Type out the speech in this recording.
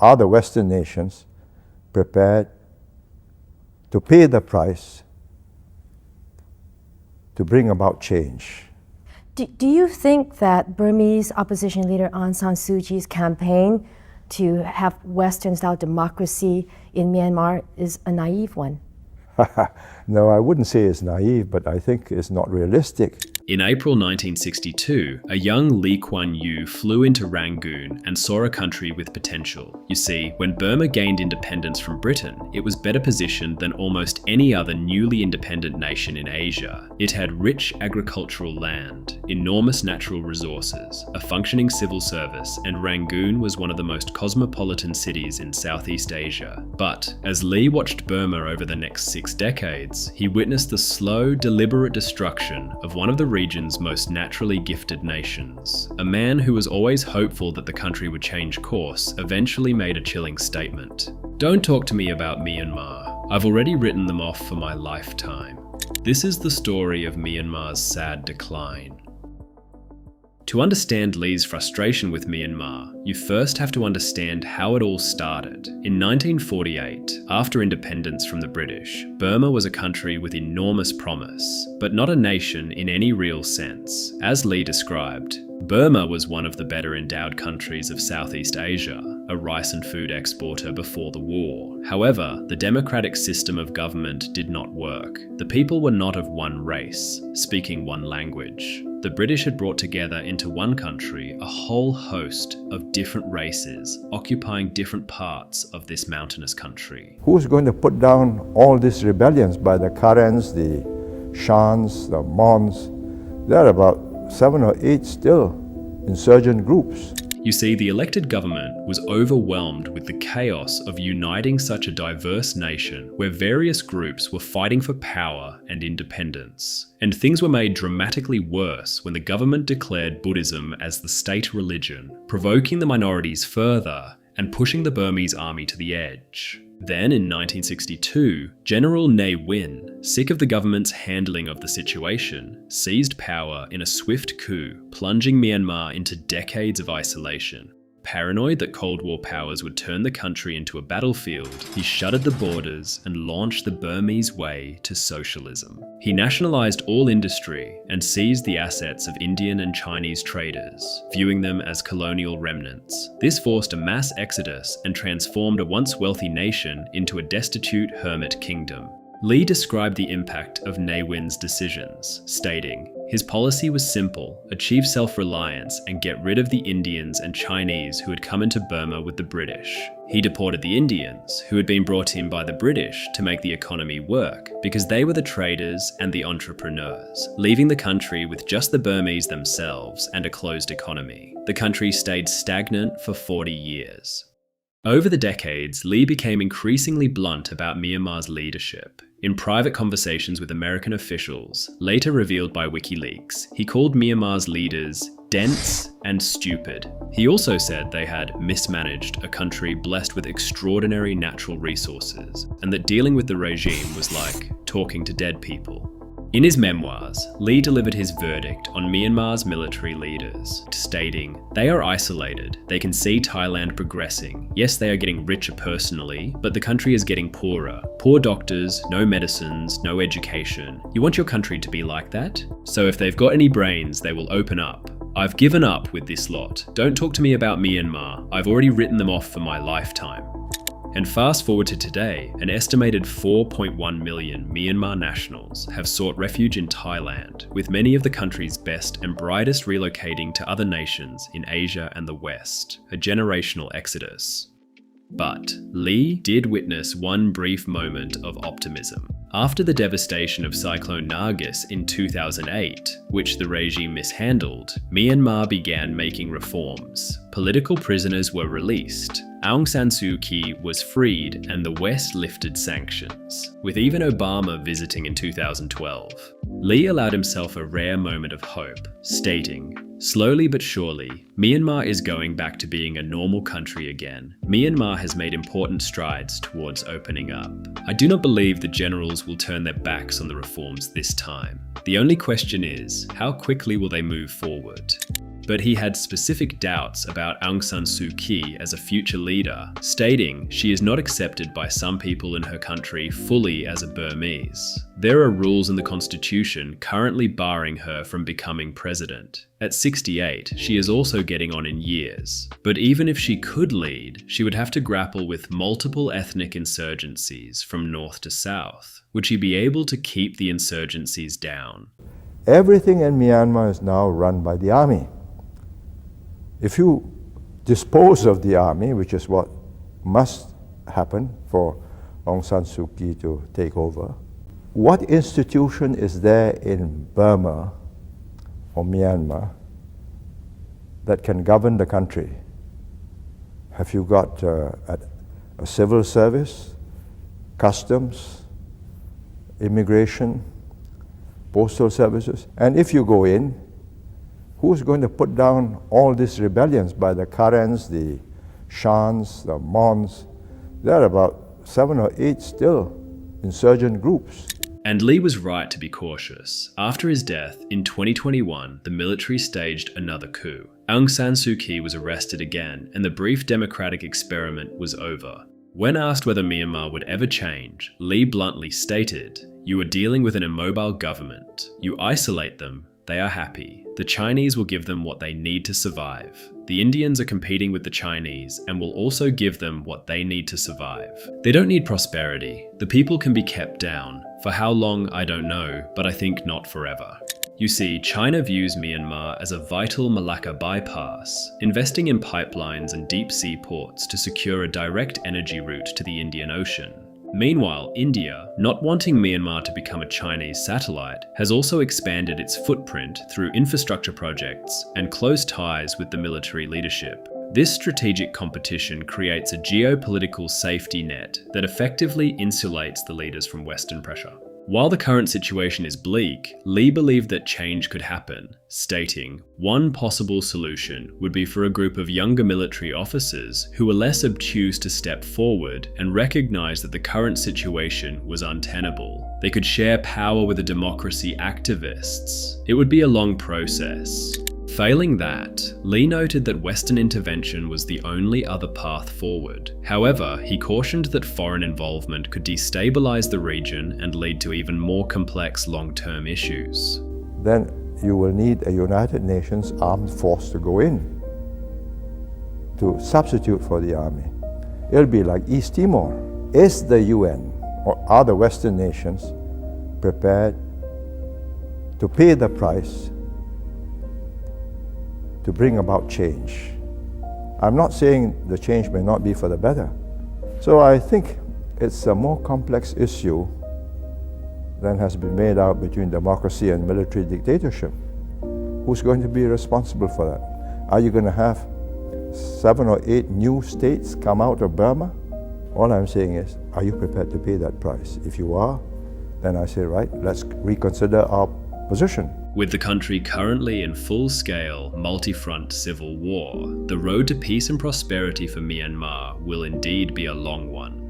are the Western nations prepared to pay the price to bring about change? Do you think that Burmese opposition leader Aung San Suu Kyi's campaign to have Western-style democracy in Myanmar is a naive one? No, I wouldn't say it's naive, but I think it's not realistic. In April 1962, a young Lee Kuan Yew flew into Rangoon and saw a country with potential. You see, when Burma gained independence from Britain, it was better positioned than almost any other newly independent nation in Asia. It had rich agricultural land, enormous natural resources, a functioning civil service, and Rangoon was one of the most cosmopolitan cities in Southeast Asia. But as Lee watched Burma over the next 6 decades, he witnessed the slow, deliberate destruction of one of the region's most naturally gifted nations. A man who was always hopeful that the country would change course eventually made a chilling statement. "Don't talk to me about Myanmar. I've already written them off for my lifetime." This is the story of Myanmar's sad decline. To understand Lee's frustration with Myanmar, you first have to understand how it all started. In 1948, after independence from the British, Burma was a country with enormous promise, but not a nation in any real sense. As Lee described, Burma was one of the better endowed countries of Southeast Asia, a rice and food exporter before the war. However, the democratic system of government did not work. The people were not of one race, speaking one language. The British had brought together into one country a whole host of different races, occupying different parts of this mountainous country. Who's going to put down all these rebellions by the Karens, the Shans, the Mons? There are about 7 or 8 still insurgent groups. You see, the elected government was overwhelmed with the chaos of uniting such a diverse nation where various groups were fighting for power and independence. And things were made dramatically worse when the government declared Buddhism as the state religion, provoking the minorities further and pushing the Burmese army to the edge. Then in 1962, General Ne Win, sick of the government's handling of the situation, seized power in a swift coup, plunging Myanmar into decades of isolation. Paranoid that Cold War powers would turn the country into a battlefield, he shuttered the borders and launched the Burmese way to socialism. He nationalized all industry and seized the assets of Indian and Chinese traders, viewing them as colonial remnants. This forced a mass exodus and transformed a once wealthy nation into a destitute hermit kingdom. Lee described the impact of Ne Win's decisions, stating, "His policy was simple: achieve self-reliance and get rid of the Indians and Chinese who had come into Burma with the British. He deported the Indians, who had been brought in by the British to make the economy work, because they were the traders and the entrepreneurs, leaving the country with just the Burmese themselves and a closed economy. The country stayed stagnant for 40 years. Over the decades, Lee became increasingly blunt about Myanmar's leadership. In private conversations with American officials, later revealed by WikiLeaks, he called Myanmar's leaders dense and stupid. He also said they had mismanaged a country blessed with extraordinary natural resources, and that dealing with the regime was like talking to dead people. In his memoirs, Lee delivered his verdict on Myanmar's military leaders, stating, "They are isolated. They can see Thailand progressing. Yes, they are getting richer personally, but the country is getting poorer. Poor doctors, no medicines, no education. You want your country to be like that? So if they've got any brains, they will open up. I've given up with this lot. Don't talk to me about Myanmar. I've already written them off for my lifetime." And fast forward to today, an estimated 4.1 million Myanmar nationals have sought refuge in Thailand, with many of the country's best and brightest relocating to other nations in Asia and the West, a generational exodus. But Lee did witness one brief moment of optimism. After the devastation of Cyclone Nargis in 2008, which the regime mishandled, Myanmar began making reforms. Political prisoners were released. Aung San Suu Kyi was freed and the West lifted sanctions, with even Obama visiting in 2012. Lee allowed himself a rare moment of hope, stating, "Slowly but surely, Myanmar is going back to being a normal country again. Myanmar has made important strides towards opening up. I do not believe the generals will turn their backs on the reforms this time. The only question is, how quickly will they move forward?" but he had specific doubts about Aung San Suu Kyi as a future leader, stating she is not accepted by some people in her country fully as a Burmese. There are rules in the constitution currently barring her from becoming president. At 68, she is also getting on in years. But even if she could lead, she would have to grapple with multiple ethnic insurgencies from north to south. Would she be able to keep the insurgencies down? Everything in Myanmar is now run by the army. If you dispose of the army, which is what must happen for Aung San Suu Kyi to take over, what institution is there in Burma or Myanmar that can govern the country? Have you got a civil service, customs, immigration, postal services? And if you go in, who's going to put down all these rebellions by the Karens, the Shans, the Mons? There are about 7 or 8 still insurgent groups. And Lee was right to be cautious. After his death, in 2021, the military staged another coup. Aung San Suu Kyi was arrested again, and the brief democratic experiment was over. When asked whether Myanmar would ever change, Lee bluntly stated, "You are dealing with an immobile government. You isolate them, they are happy. The Chinese will give them what they need to survive. The Indians are competing with the Chinese and will also give them what they need to survive. They don't need prosperity. The people can be kept down. For how long, I don't know, but I think not forever." You see, China views Myanmar as a vital Malacca bypass, investing in pipelines and deep-sea ports to secure a direct energy route to the Indian Ocean. Meanwhile, India, not wanting Myanmar to become a Chinese satellite, has also expanded its footprint through infrastructure projects and close ties with the military leadership. This strategic competition creates a geopolitical safety net that effectively insulates the leaders from Western pressure. While the current situation is bleak, Lee believed that change could happen, stating, "One possible solution would be for a group of younger military officers who were less obtuse to step forward and recognize that the current situation was untenable. They could share power with the democracy activists. It would be a long process." Failing that, Lee noted that Western intervention was the only other path forward. However, he cautioned that foreign involvement could destabilize the region and lead to even more complex long-term issues. Then you will need a United Nations armed force to go in to substitute for the army. It'll be like East Timor. Is the UN or are the Western nations prepared to pay the price to bring about change? I'm not saying the change may not be for the better. So I think it's a more complex issue than has been made out between democracy and military dictatorship. Who's going to be responsible for that? Are you going to have 7 or 8 new states come out of Burma? All I'm saying is, are you prepared to pay that price? If you are, then I say, right, let's reconsider our position. With the country currently in full-scale, multi-front civil war, the road to peace and prosperity for Myanmar will indeed be a long one.